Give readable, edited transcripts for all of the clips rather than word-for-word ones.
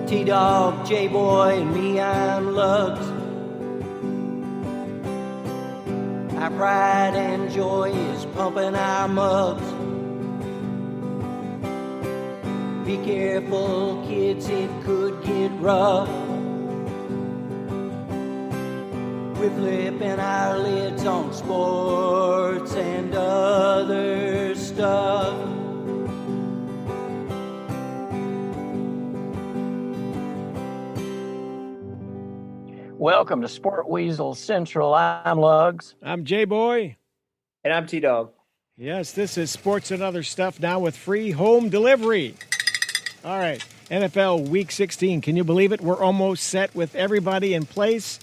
T-Dog, J-Boy, and me, I'm Lugs. Our pride and joy is pumping our mugs. Be careful, kids, it could get rough. We're flipping our lids on sports and other stuff. Welcome to Sport Weasel Central. I'm Lugs. I'm J-Boy. And I'm T-Dog. Yes, this is Sports and Other Stuff now with free home delivery. All right, NFL Week 16. Can you believe it? We're almost set with everybody in place.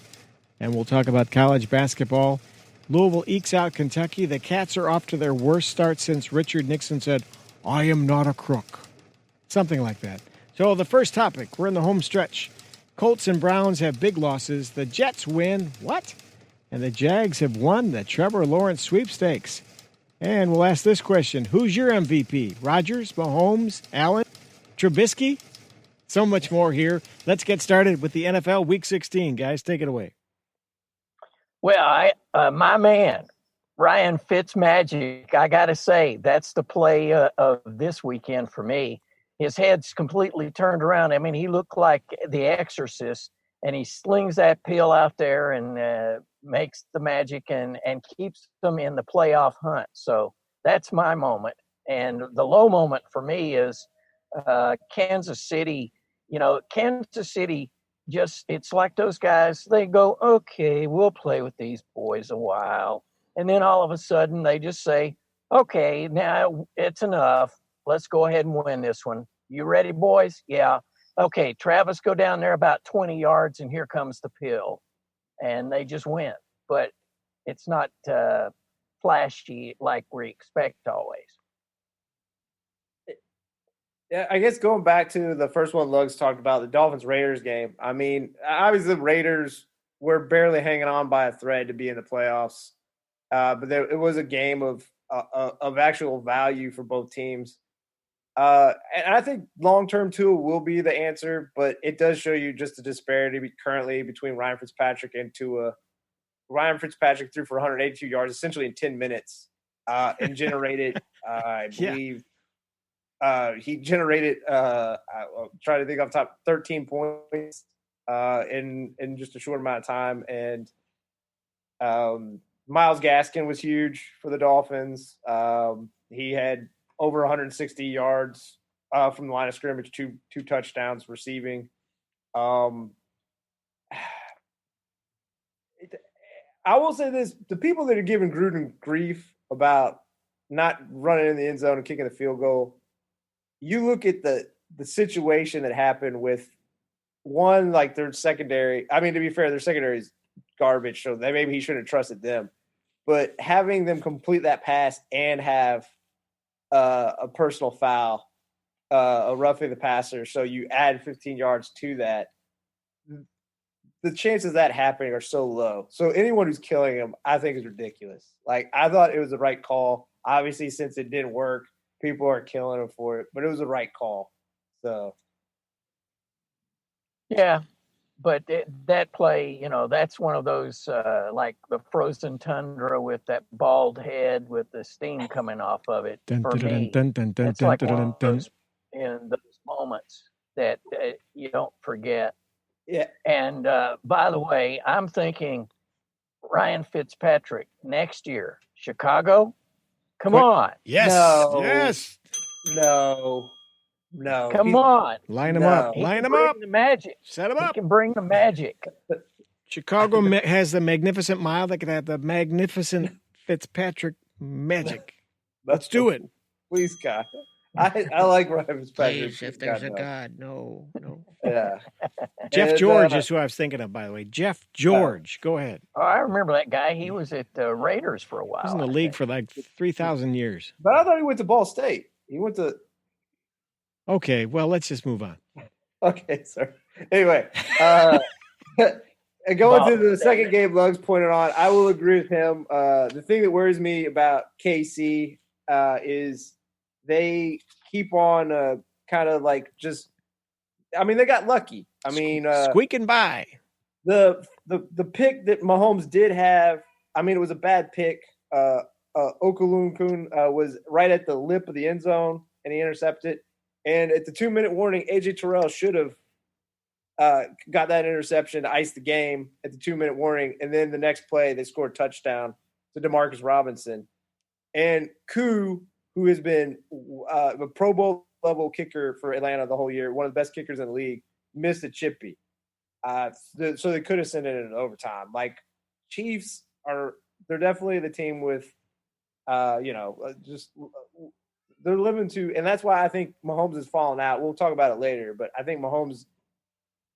And we'll talk about college basketball. Louisville ekes out Kentucky. The Cats are off to their worst start since Richard Nixon said, "I am not a crook." Something like that. So the first topic, we're in the home stretch. Colts and Browns have big losses. The Jets win. What? And the Jags have won the Trevor Lawrence sweepstakes. And we'll ask this question. Who's your MVP? Rodgers, Mahomes, Allen, Trubisky? So much more here. Let's get started with the NFL Week 16. Guys, take it away. Well, my man, Ryan Fitzmagic, I got to say, that's the play of this weekend for me. His head's completely turned around. I mean, he looked like the Exorcist, and he slings that pill out there and makes the magic and keeps them in the playoff hunt. So that's my moment. And the low moment for me is Kansas City. You know, Kansas City just, it's like those guys, they go, okay, we'll play with these boys a while. And then all of a sudden they just say, okay, now it's enough. Let's go ahead and win this one. You ready, boys? Yeah. Okay, Travis, go down there about 20 yards, and here comes the pill. And they just win. But it's not flashy like we expect always. Yeah, I guess going back to the first one Lugs talked about, the Dolphins-Raiders game. I mean, obviously the Raiders were barely hanging on by a thread to be in the playoffs. But it was a game of actual value for both teams. And I think long-term Tua will be the answer, but it does show you just the disparity currently between Ryan Fitzpatrick and Tua. Ryan Fitzpatrick threw for 182 yards essentially in 10 minutes and generated, I believe, he generated, I'll try to think off the top, 13 points in just a short amount of time. And Myles Gaskin was huge for the Dolphins. He had over 160 yards from the line of scrimmage, two touchdowns receiving. I will say this, the people that are giving Gruden grief about not running in the end zone and kicking the field goal, you look at the situation that happened with one, like their secondary. I mean, to be fair, their secondary is garbage, so maybe he shouldn't have trusted them. But having them complete that pass and have a personal foul, a roughing the passer, so you add 15 yards to that, the chances of that happening are so low. So anyone who's killing him, I think, is ridiculous. Like, I thought it was the right call. Obviously, since it didn't work, people are killing him for it, but it was the right call. So, yeah, but that play, you know, that's one of those like the frozen tundra with that bald head with the steam coming off of it. For me, it's like one of those in those moments that you don't forget. yeah. And by the way, I'm thinking Ryan Fitzpatrick next year, Chicago. Come on. Yes. No. Yes. No. Come on. Line him up. Line him up. The magic. Set him He up. can bring the magic. Chicago has the magnificent mile that could have the magnificent Fitzpatrick magic. Let's do it. Please, God. I like Ryan Fitzpatrick. Please, if there's a God, no. Yeah. Jeff And, George is who I was thinking of, by the way. Jeff George. Go ahead. Oh, I remember that guy. He was at the Raiders for a while. He was in the league for like 3,000 years. But I thought he went to Ball State. He went to. Okay, well, let's just move on. Okay, sir. Anyway, going to the second game Lugs pointed on, I will agree with him. The thing that worries me about KC is they keep on kind of like just I mean, they got lucky. I mean, squeaking by. The pick that Mahomes did have, I mean, it was a bad pick. Okulunkun was right at the lip of the end zone, and he intercepted. And at the 2-minute warning, A.J. Terrell should have got that interception to ice the game at the 2-minute warning. And then the next play, they scored a touchdown to Demarcus Robinson. And Koo, who has been a Pro Bowl level kicker for Atlanta the whole year, one of the best kickers in the league, missed a chippy. So they could have sent it in overtime. Like, Chiefs they're definitely the team with, just they're living to, and that's why I think Mahomes has fallen out. We'll talk about it later, but I think Mahomes,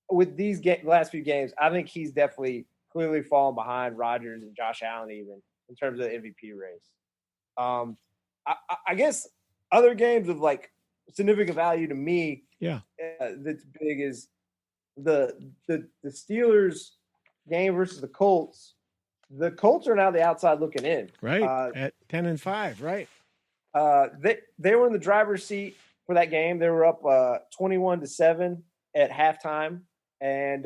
with these last few games, I think he's definitely clearly fallen behind Rodgers and Josh Allen even in terms of the MVP race. I guess other games of like significant value to me, that's big is the Steelers game versus the Colts. The Colts are now the outside looking in, right? At 10-5, right? They were in the driver's seat for that game. They were up 21-7 at halftime, and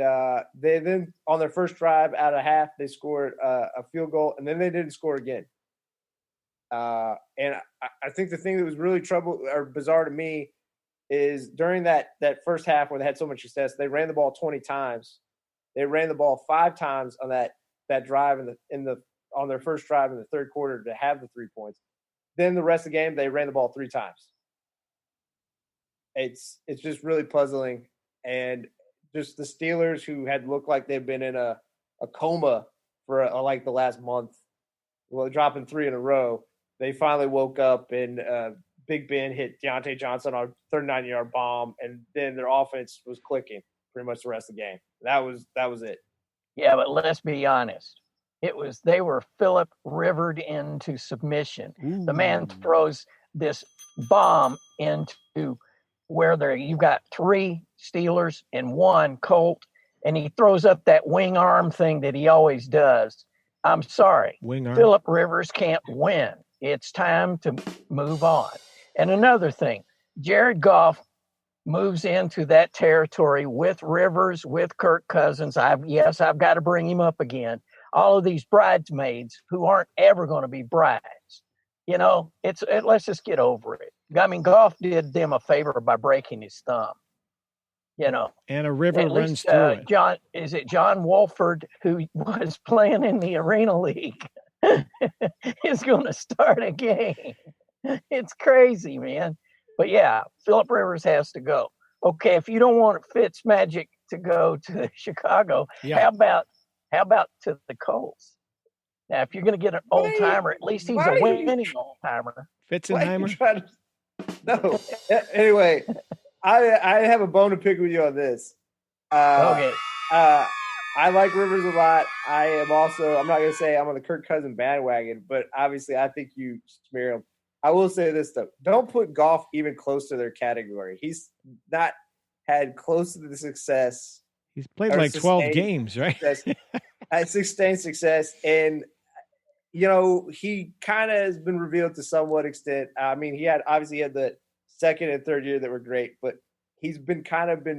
they then on their first drive out of half they scored a field goal, and then they didn't score again. And I think the thing that was really bizarre to me is during that first half where they had so much success, they ran the ball 20 times. They ran the ball 5 times on that drive on their first drive in the third quarter to have the 3 points. Then the rest of the game, they ran the ball 3 times. It's just really puzzling. And just the Steelers, who had looked like they've been in a coma for like the last month, dropping 3 in a row, they finally woke up and Big Ben hit Deontay Johnson on a 39-yard bomb, and then their offense was clicking pretty much the rest of the game. That was it. Yeah, but let's be honest. They were Philip Rivered into submission. Ooh. The man throws this bomb into where you've got 3 Steelers and 1 Colt, and he throws up that wing arm thing that he always does. I'm sorry. Philip Rivers can't win. It's time to move on. And another thing, Jared Goff moves into that territory with Rivers, with Kirk Cousins. I've got to bring him up again. All of these bridesmaids who aren't ever going to be brides. Let's just get over it. I mean, Goff did them a favor by breaking his thumb. And a river runs through it. John Wolford, who was playing in the Arena League, is going to start a game. It's crazy, man. But yeah, Philip Rivers has to go. Okay, if you don't want Fitzmagic to go to Chicago, how about to the Colts? Now, if you're going to get an old timer, at least he's a winning old timer. Fitzenheimer. No. Anyway, I have a bone to pick with you on this. Okay. I like Rivers a lot. I'm not going to say I'm on the Kirk Cousins bandwagon, but obviously I think you smear him. I will say this, though. Don't put Goff even close to their category. He's not had close to the success. He's played like 12 games, right? Sustained success. And, he kind of has been revealed to somewhat extent. I mean, he had the second and third year that were great, but he's been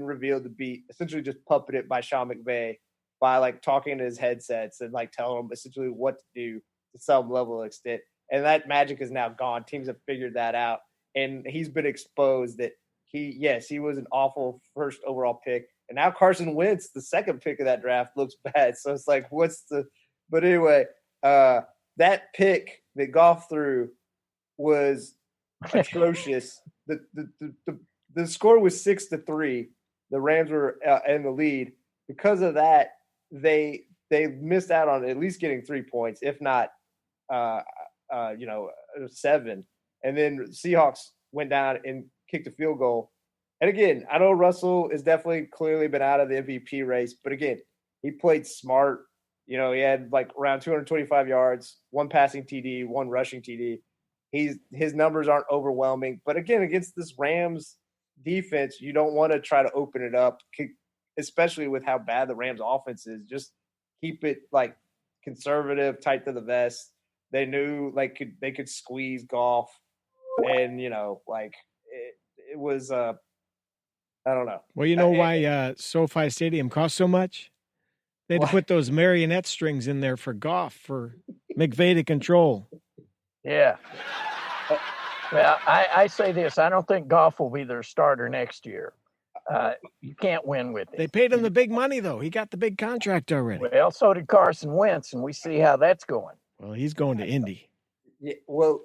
revealed to be essentially just puppeted by Sean McVay by, like, talking to his headsets and, like, telling him essentially what to do to some level of extent. And that magic is now gone. Teams have figured that out. And he's been exposed that he was an awful first overall pick. And now Carson Wentz, the second pick of that draft, looks bad. So it's like, but anyway, that pick that Goff threw was atrocious. The score was 6-3. The Rams were in the lead. Because of that, they missed out on at least getting 3 points, if not 7. And then Seahawks went down and kicked a field goal. And again, I know Russell has definitely clearly been out of the MVP race, but again, he played smart. He had like around 225 yards, 1 passing TD, 1 rushing TD. His numbers aren't overwhelming, but again, against this Rams defense, you don't want to try to open it up, especially with how bad the Rams offense is. Just keep it like conservative, tight to the vest. They knew they could squeeze Goff, and it was I don't know. Well, you know why SoFi Stadium costs so much? They had to put those marionette strings in there for Goff, for McVay to control. Yeah. Well, I say this. I don't think Goff will be their starter next year. You can't win with him. They paid him the big money, though. He got the big contract already. Well, so did Carson Wentz, and we see how that's going. Well, he's going to Indy. Yeah, well,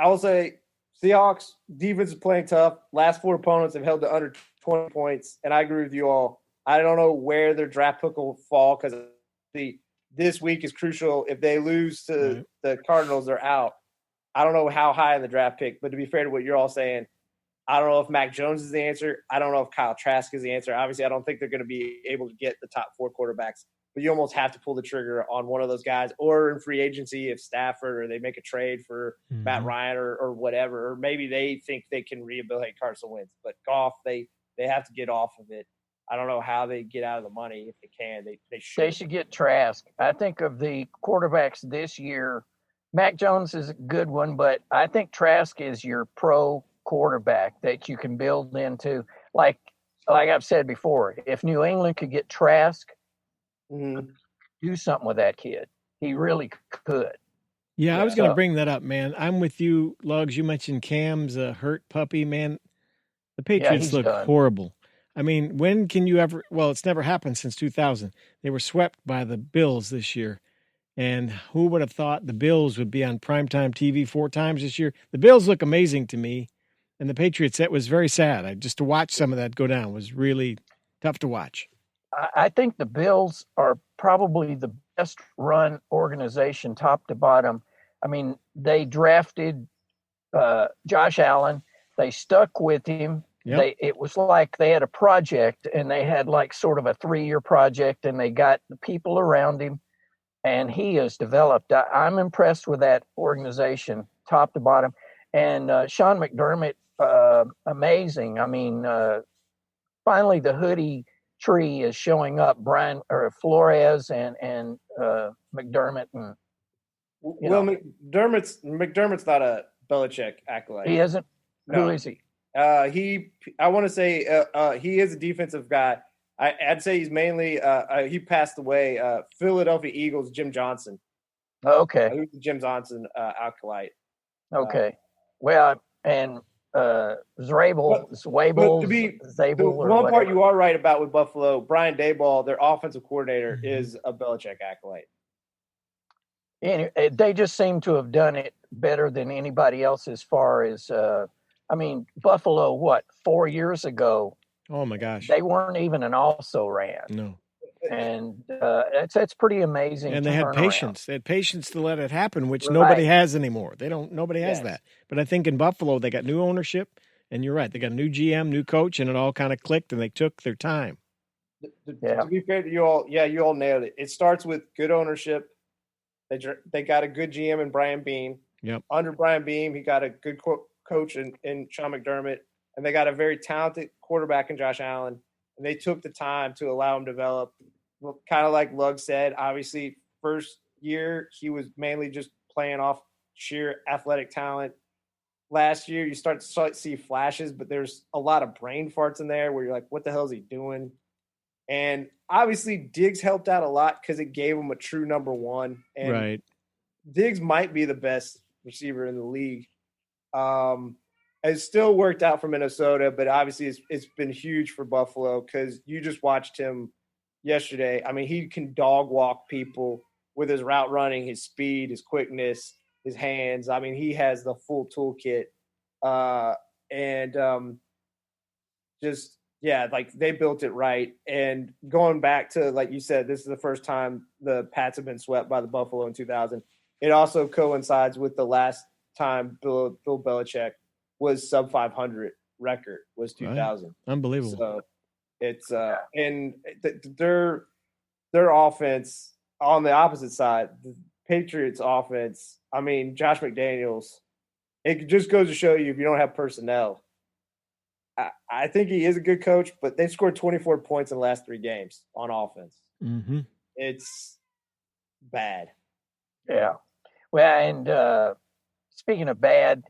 I'll say Seahawks defense is playing tough. Last 4 opponents have held to under 20 points, and I agree with you all. I don't know where their draft pick will fall because this week is crucial. If they lose to the Cardinals, they're out. I don't know how high in the draft pick, but to be fair to what you're all saying, I don't know if Mac Jones is the answer. I don't know if Kyle Trask is the answer. Obviously, I don't think they're going to be able to get the top 4 quarterbacks, but you almost have to pull the trigger on one of those guys, or in free agency if Stafford or they make a trade for Matt Ryan or whatever, or maybe they think they can rehabilitate Carson Wentz. But Goff, they have to get off of it. I don't know how they get out of the money if they can. They should. They should get Trask. I think of the quarterbacks this year, Mac Jones is a good one, but I think Trask is your pro quarterback that you can build into. Like I've said before, if New England could get Trask, do something with that kid. He really could. Yeah, I was going to bring that up, man. I'm with you, Lugs. You mentioned Cam's a hurt puppy, man. The Patriots look horrible. I mean, when can you ever – well, it's never happened since 2000. They were swept by the Bills this year. And who would have thought the Bills would be on primetime TV 4 times this year? The Bills look amazing to me. And the Patriots, that was very sad. Just to watch some of that go down was really tough to watch. I think the Bills are probably the best run organization top to bottom. I mean, they drafted Josh Allen. They stuck with him. Yep. It was like they had a project, and they had like sort of a 3-year project, and they got the people around him, and he has developed. I'm impressed with that organization, top to bottom. And Sean McDermott, amazing. I mean, finally the hoodie tree is showing up. Flores and McDermott, and McDermott's not a Belichick acolyte. He isn't. No. Who is he? I want to say he is a defensive guy. I'd say he's mainly he passed away. Philadelphia Eagles, Jim Johnson. Okay. He was the Jim Johnson acolyte. Okay. Well, and Zabel. The one part you are right about with Buffalo, Brian Daboll, their offensive coordinator, is a Belichick acolyte. And they just seem to have done it better than anybody else as far as I mean, Buffalo, 4 years ago? Oh, my gosh. They weren't even an also-ran. No. And that's pretty amazing. And they had patience. They had patience to let it happen, which nobody has anymore. Nobody has that. But I think in Buffalo, they got new ownership, and you're right. They got a new GM, new coach, and it all kind of clicked, and they took their time. To be fair to you all, you all nailed it. It starts with good ownership. They got a good GM in Brian Beam. Yep. Under Brian Beam, he got a good coach in Sean McDermott, and they got a very talented quarterback in Josh Allen, and they took the time to allow him to develop. Kind of like Lug said, obviously, first year he was mainly just playing off sheer athletic talent. Last year, you start to see flashes, but there's a lot of brain farts in there where you're like, what the hell is he doing? And obviously, Diggs helped out a lot because it gave him a true number one. And Diggs might be the best receiver in the league. It still worked out for Minnesota, but obviously it's been huge for Buffalo because you just watched him yesterday. I mean, he can dog walk people with his route running, his speed, his quickness, his hands. I mean, he has the full toolkit. They built it right. And going back to, like you said, this is the first time the Pats have been swept by the Buffalo in 2000. It also coincides with the last time Bill Belichick was sub 500 record was 2000. Right. Unbelievable. So it's and their offense on the opposite side, the Patriots offense. I mean, Josh McDaniels. It just goes to show you if you don't have personnel. I think he is a good coach, but they scored 24 points in the last 3 games on offense. Mm-hmm. It's bad. Yeah. Well, and speaking of bad,